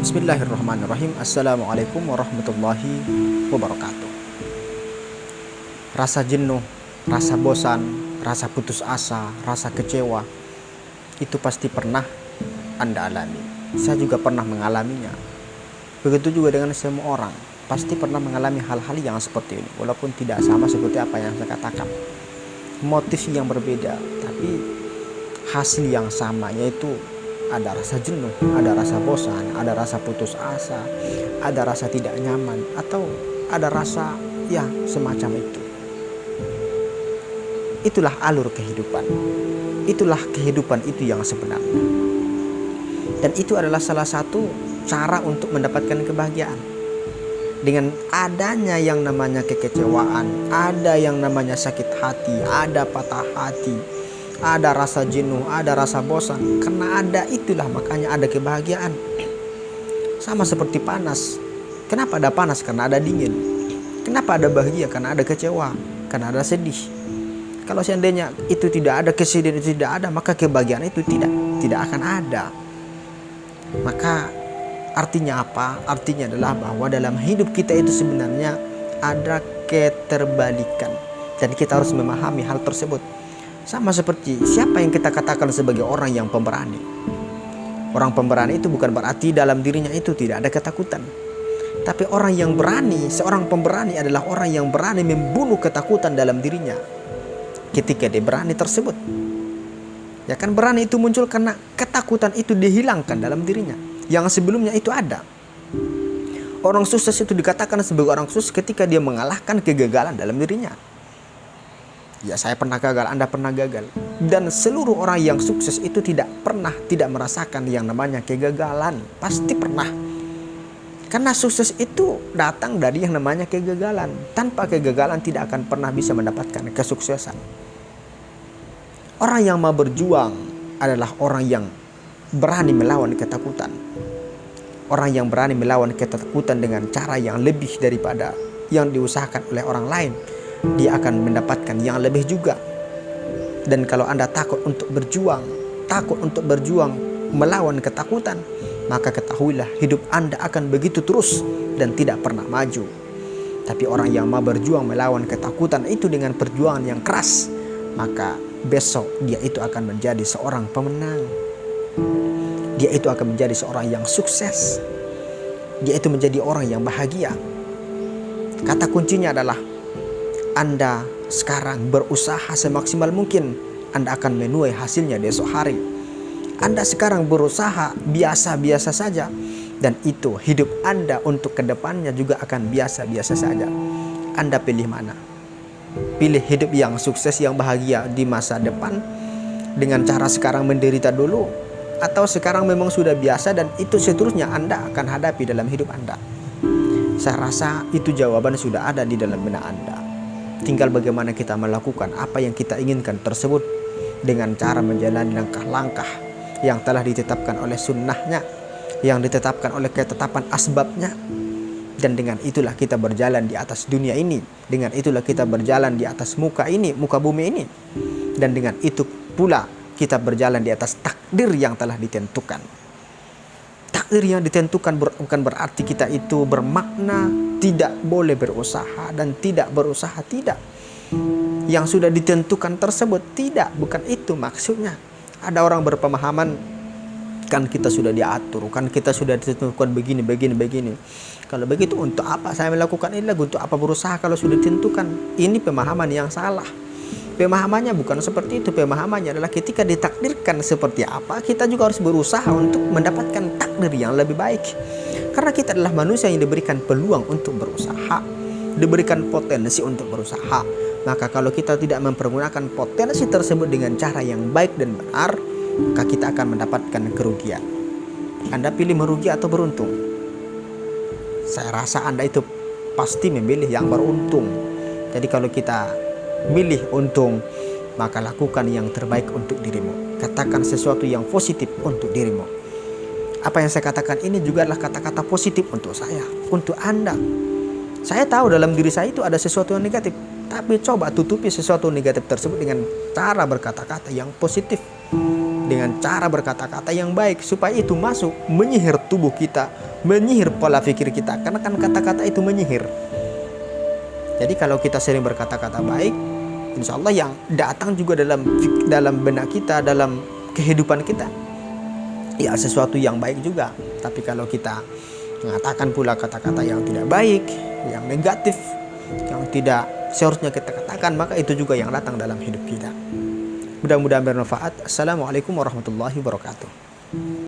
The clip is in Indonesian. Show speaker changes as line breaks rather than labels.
Bismillahirrahmanirrahim. Assalamualaikum warahmatullahi wabarakatuh. Rasa jenuh, rasa bosan, rasa putus asa, rasa kecewa, itu pasti pernah Anda alami. Saya juga pernah mengalaminya. Begitu juga dengan semua orang, pasti pernah mengalami hal-hal yang seperti ini. Walaupun tidak sama seperti apa yang saya katakan, motif yang berbeda, tapi hasil yang sama, yaitu ada rasa jenuh, ada rasa bosan, ada rasa putus asa, ada rasa tidak nyaman, atau ada rasa ya semacam itu. Itulah alur kehidupan. Itulah kehidupan itu yang sebenarnya. Dan itu adalah salah satu cara untuk mendapatkan kebahagiaan. Dengan adanya yang namanya kekecewaan, ada yang namanya sakit hati, ada patah hati, ada rasa jenuh, ada rasa bosan. Karena ada itulah makanya ada kebahagiaan. Sama seperti panas. Kenapa ada panas? Karena ada dingin. Kenapa ada bahagia? Karena ada kecewa, karena ada sedih. Kalau seandainya itu tidak ada, kesedihan itu tidak ada, maka kebahagiaan itu tidak akan ada. Maka artinya apa? Artinya adalah bahwa dalam hidup kita itu sebenarnya ada keterbalikan, dan kita harus memahami hal tersebut. Sama seperti siapa yang kita katakan sebagai orang yang pemberani. Orang pemberani itu bukan berarti dalam dirinya itu tidak ada ketakutan. Tapi orang yang berani, seorang pemberani adalah orang yang berani membunuh ketakutan dalam dirinya ketika dia berani tersebut. Ya kan, berani itu muncul karena ketakutan itu dihilangkan dalam dirinya. Yang sebelumnya itu ada. Orang sukses itu dikatakan sebagai orang sukses ketika dia mengalahkan kegagalan dalam dirinya. Ya, saya pernah gagal, Anda pernah gagal. Dan seluruh orang yang sukses itu tidak merasakan yang namanya kegagalan. Pasti pernah. Karena sukses itu datang dari yang namanya kegagalan. Tanpa kegagalan tidak akan pernah bisa mendapatkan kesuksesan. Orang yang mau berjuang adalah orang yang berani melawan ketakutan. Orang yang berani melawan ketakutan dengan cara yang lebih daripada yang diusahakan oleh orang lain, dia akan mendapatkan yang lebih juga. Dan kalau Anda takut untuk berjuang melawan ketakutan, maka ketahuilah hidup Anda akan begitu terus dan tidak pernah maju. Tapi orang yang mau berjuang melawan ketakutan itu dengan perjuangan yang keras, maka besok dia itu akan menjadi seorang pemenang. Dia itu akan menjadi seorang yang sukses. Dia itu menjadi orang yang bahagia. Kata kuncinya adalah Anda sekarang berusaha semaksimal mungkin, Anda akan menuai hasilnya besok hari. Anda sekarang berusaha biasa-biasa saja, dan itu hidup Anda untuk kedepannya juga akan biasa-biasa saja. Anda pilih mana? Pilih hidup yang sukses, yang bahagia di masa depan dengan cara sekarang menderita dulu, atau sekarang memang sudah biasa dan itu seterusnya Anda akan hadapi dalam hidup Anda? Saya rasa itu jawaban sudah ada di dalam benak Anda. Tinggal bagaimana kita melakukan apa yang kita inginkan tersebut dengan cara menjalani langkah-langkah yang telah ditetapkan oleh sunnahnya, yang ditetapkan oleh ketetapan asbabnya. Dan dengan itulah kita berjalan di atas dunia ini. Dengan itulah kita berjalan di atas muka bumi ini. Dan dengan itu pula kita berjalan di atas takdir yang telah ditentukan. Takdir yang ditentukan bukan berarti kita itu bermakna tidak boleh berusaha dan tidak berusaha, tidak. Yang sudah ditentukan tersebut tidak, bukan itu maksudnya. Ada orang berpemahaman, kan kita sudah diatur, kan kita sudah ditentukan begini. Kalau begitu untuk apa saya melakukan ini lagi, untuk apa berusaha kalau sudah ditentukan? Ini pemahaman yang salah. Pemahamannya bukan seperti itu. Pemahamannya adalah ketika ditakdirkan seperti apa, kita juga harus berusaha untuk mendapatkan takdir yang lebih baik. Karena kita adalah manusia yang diberikan peluang untuk berusaha, diberikan potensi untuk berusaha. Maka kalau kita tidak mempergunakan potensi tersebut dengan cara yang baik dan benar, maka kita akan mendapatkan kerugian. Anda pilih merugi atau beruntung? Saya rasa Anda itu pasti memilih yang beruntung. Jadi kalau kita milih untung, maka lakukan yang terbaik untuk dirimu. Katakan sesuatu yang positif untuk dirimu. Apa yang saya katakan ini juga adalah kata-kata positif untuk saya, untuk Anda. Saya tahu dalam diri saya itu ada sesuatu yang negatif, tapi coba tutupi sesuatu negatif tersebut dengan cara berkata-kata yang positif. dengan cara berkata-kata yang baik, supaya itu masuk menyihir tubuh kita, menyihir pola pikir kita, karena kan kata-kata itu menyihir. Jadi kalau kita sering berkata-kata baik, insya Allah yang datang juga dalam benak kita, dalam kehidupan kita, ya sesuatu yang baik juga. Tapi kalau kita mengatakan pula kata-kata yang tidak baik, yang negatif, yang tidak seharusnya kita katakan, maka itu juga yang datang dalam hidup kita. Mudah-mudahan bermanfaat. Assalamualaikum warahmatullahi wabarakatuh.